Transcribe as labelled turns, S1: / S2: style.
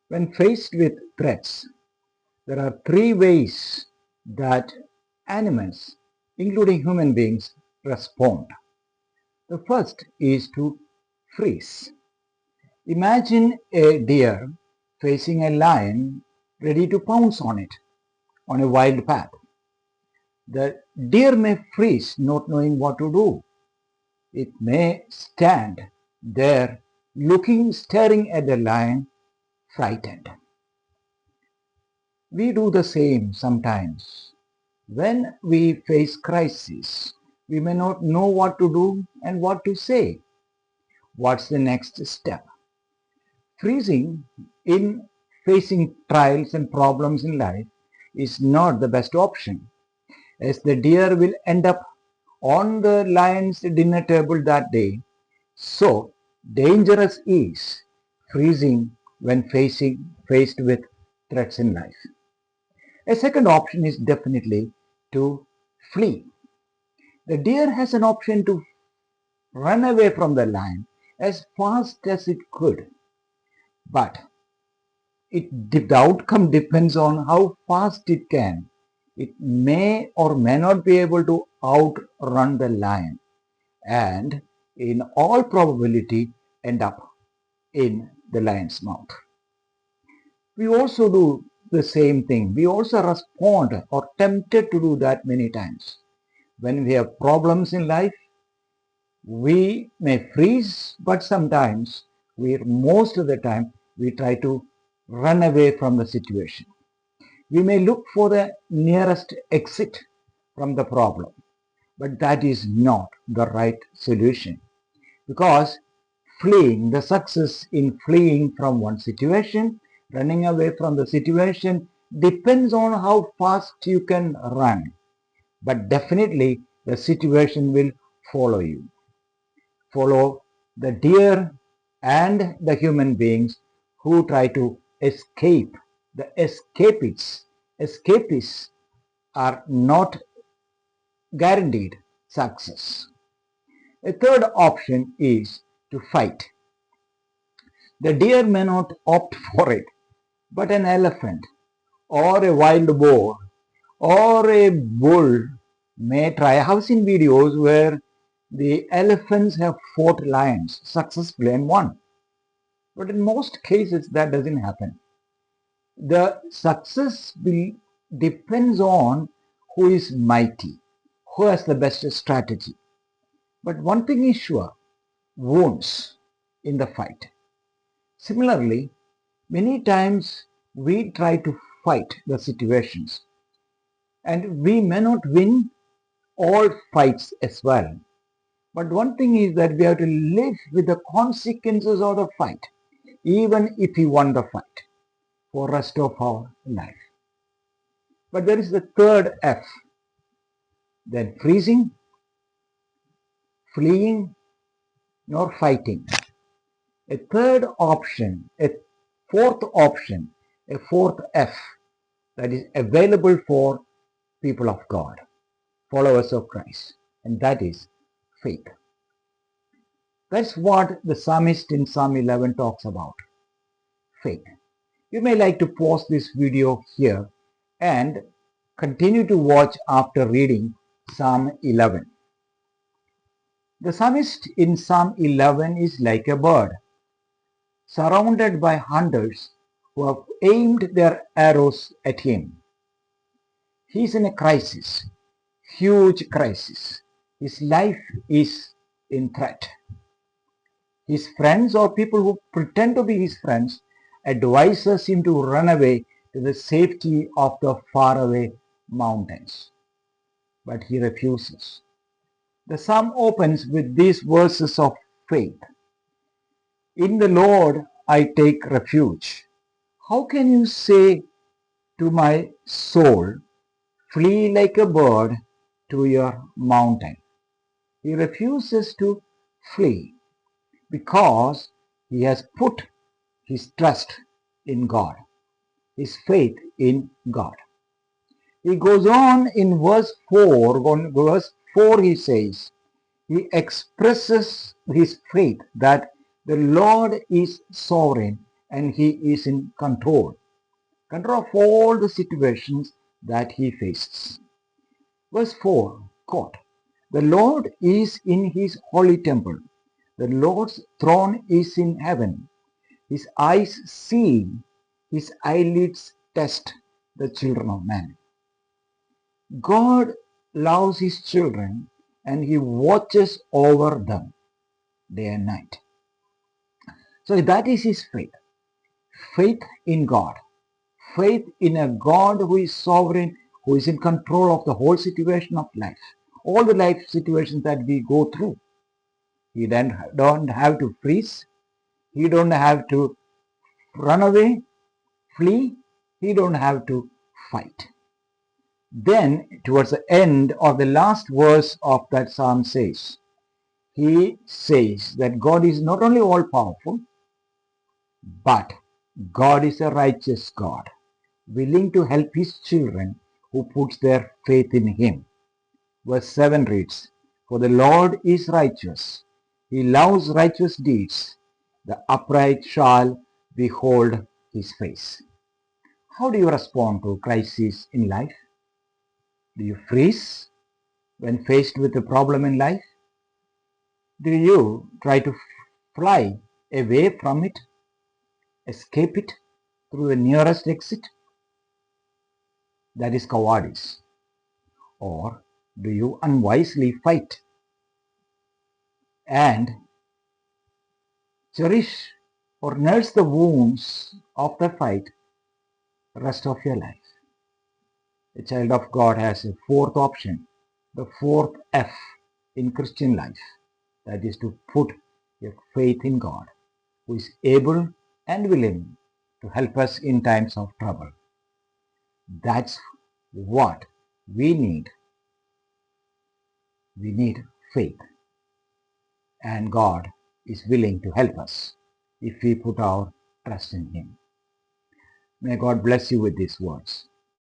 S1: When faced with threats, there are three ways that animals, including human beings, respond. The first is to freeze. Imagine a deer facing a lion ready to pounce on it on a wild path. The deer may freeze, not knowing what to do. It may stand there staring at the lion, frightened. We do the same sometimes. When we face crisis, we may not know what to do and what to say. What's the next step? Freezing in facing trials and problems in life is not the best option, as the deer will end up on the lion's dinner table that day. So dangerous is freezing when faced with threats in life. A second option is definitely to flee. The deer has an option to run away from the lion as fast as it could, but the outcome depends on how fast it can. It may or may not be able to outrun the lion and in all probability end up in the lion's mouth. We also do the same thing. We also respond or tempted to do that many times. When we have problems in life, we may freeze, but sometimes most of the time, we try to run away from the situation. We may look for the nearest exit from the problem, but that is not the right solution, because the success in fleeing from one situation, running away from the situation, depends on how fast you can run. But definitely the situation will follow you. Follow the deer and the human beings who try to escape. The escapists are not guaranteed success. A third option is to fight. The deer may not opt for it, but an elephant or a wild boar or a bull may try. I have seen videos where the elephants have fought lions successfully and won. But in most cases, that doesn't happen. The success depends on who is mighty, who has the best strategy. But one thing is sure, wounds in the fight. Similarly, many times we try to fight the situations and we may not win all fights as well. But one thing is that we have to live with the consequences of the fight, even if we won the fight for the rest of our life. But there is the third F, then freezing, fleeing, nor fighting. A third option, a fourth option, a fourth F that is available for people of God, followers of Christ, and that is faith. That's what the psalmist in Psalm 11 talks about, faith. You may like to pause this video here and continue to watch after reading Psalm 11. The psalmist in Psalm 11 is like a bird, surrounded by hunters who have aimed their arrows at him. He is in a crisis, huge crisis. His life is in threat. His friends or people who pretend to be his friends advises him to run away to the safety of the faraway mountains. But he refuses. The psalm opens with these verses of faith. In the Lord I take refuge. How can you say to my soul, flee like a bird to your mountain? He refuses to flee because he has put his trust in God, his faith in God. He goes on in verse 4 he says, he expresses his faith that the Lord is sovereign and He is in control of all the situations that he faces. Verse 4, quote, "The Lord is in his holy temple. The Lord's throne is in heaven. His eyes see, his eyelids test the children of man." God loves his children and he watches over them day and night. So that is his faith. Faith in God. Faith in a God who is sovereign, who is in control of the whole situation of life. All the life situations that we go through. He then don't have to freeze. He don't have to run away, flee. He don't have to fight. Then towards the end of the last verse of that psalm he says that God is not only all powerful, but God is a righteous God, willing to help his children who puts their faith in him. Verse 7 reads, "For the Lord is righteous. He loves righteous deeds. The upright shall behold his face." How do you respond to crises in life? Do you freeze when faced with a problem in life? Do you try to fly away from it, escape it through the nearest exit? That is cowardice. Or do you unwisely fight and cherish or nurse the wounds of the fight the rest of your life? A child of God has a fourth option, the fourth F in Christian life. That is to put your faith in God, who is able and willing to help us in times of trouble. That's what we need. We need faith. And God is willing to help us if we put our trust in Him. May God bless you with these words.